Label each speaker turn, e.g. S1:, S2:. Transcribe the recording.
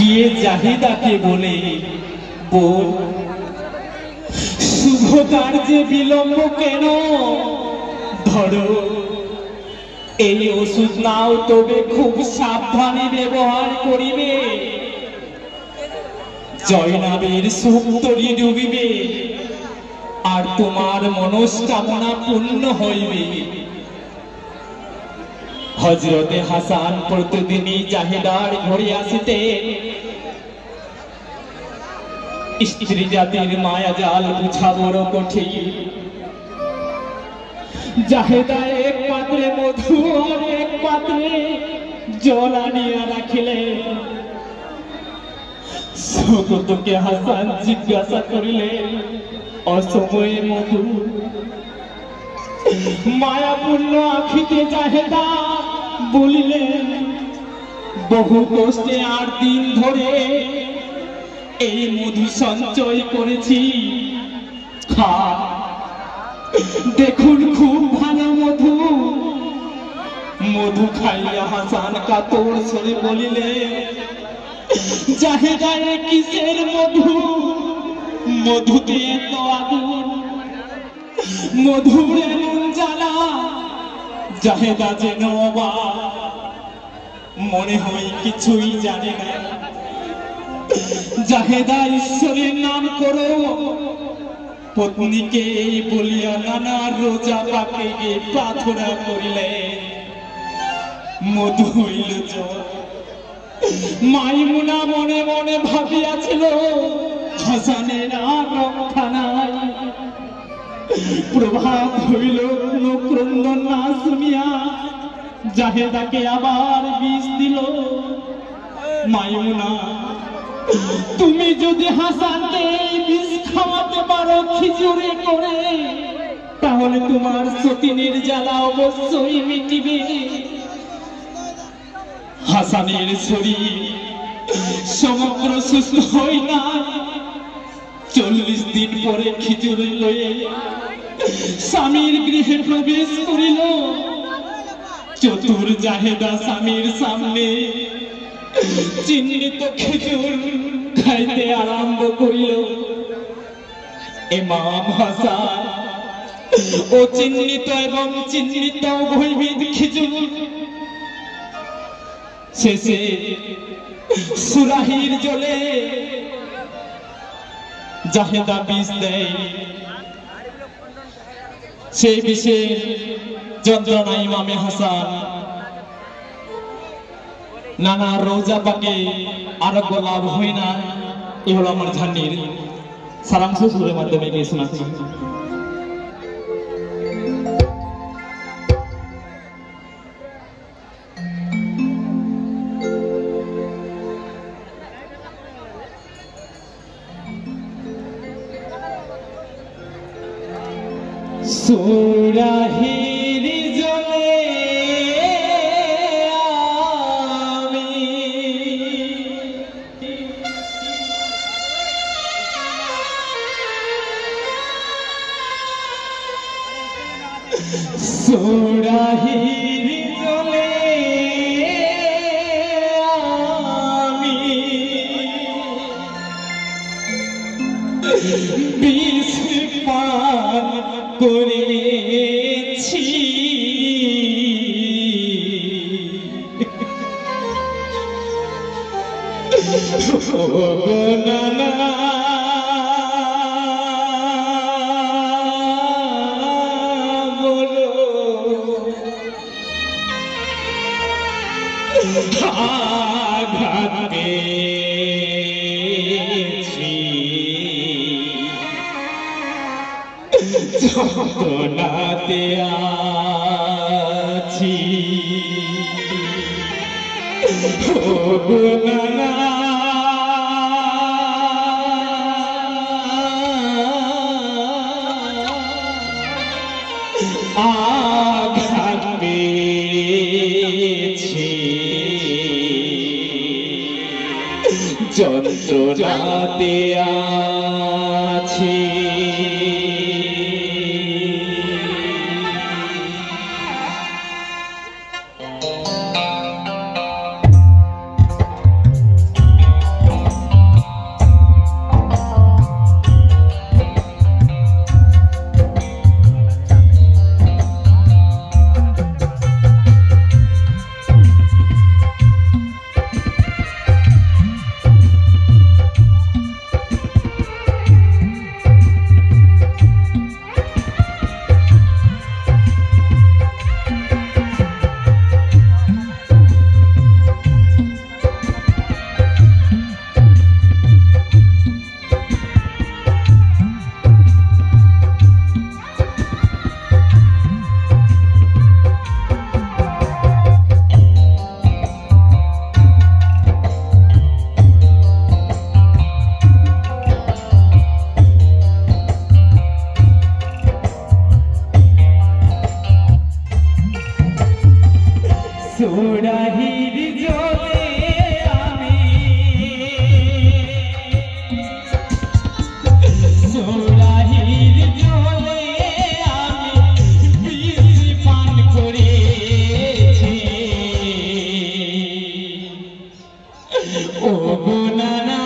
S1: গিয়ে জাহিদাকে বলে, বোন শুভ কার্যে বিলম্ব কেন, ধরো এই ওষুধ নাও, তবে খুব সাবধানে ব্যবহার করিবে। জয়নাবের সুখ তরি ডুবিবে, আর তোমার মনস্কামনা পূর্ণ হইবে। হযরতে হাসান প্রতিদিনই জাহিদার ঘরে আসিতে। স্ত্রী জাতির মায়া জাল বুঝা বড় কঠিন। জাহেদা এক পাত্রে মধু আর এক পাত্রে জল আনিয়া রাখিলে। শওকতকে হাসান জিজ্ঞাসা করিলে, অসময়ে মধু। মায়াপূর্ণ আখিতে জাহেদা বলিলেন, বহু কষ্টে 8 দিন ধরে এই মধু সঞ্চয় করেছি, খা দেখুন খুব ভালো মধু। মধু খাইয়া হাসান কাতর স্বরে বলিলে, জাহেদা এ কিসের মধু, মধুতে তো আগুন, মধুর এমন জ্বালা। জাহেদা যেন অবাক, মনে হয় কিছুই জানে না। জাহেদা ঈশ্বরের নাম করো, পত্নীকে বলিয়া নানা রোজা পাকে প্রার্থনা করিলে। মধু হইল জল। মাইমুনা মনে মনে ভাবিয়াছিল, হাসানের আর রক্ষা নাই। প্রভাত হইল, কোন ক্রন্দন না শুনিয়া জাহেদাকে আবার বিষ দিল। মাইমুনা, তুমি যদি হাসানকে বিষ খাওয়াতে পারো খিচুড়ি করে, তাহলে তোমার সতীনের জ্বালা অবশ্যই মিটিবে। হাসানের শরীর সমগ্র সুস্থ হয় না। 40 দিন পরে খিচুড়ি লয়ে স্বামীর গৃহে প্রবেশ করিল। চতুর জাহেদা স্বামীর সামনে চিহ্নিত খেজুর খাইতে আরম্ভ করিল। ইমাম হাসান ও চিহ্নিত এবং চিহ্নিত উভয়বিধ খেজুর শেষে সুরাহির জলে জাহেদা বিষ দেয়। সেই বিষের যন্ত্রণা ইমামে হাসান নানা রোজা পাকে আরোগ্য লাভ হয় না। এ হলো আমার ঝান্নির সারাংশ সুরের মাধ্যমে গিয়ে শোনাচ্ছি। সুরাহির জলে আমি সুরাহির জলে আমি বিষ পান করেছি। নানা বলো আঘাত পেয়েছি, যন্ত্রণাতে আছি। ও নানা আঘাত পেয়েছি, যন্ত্রণাতে আছি। ও গো নানা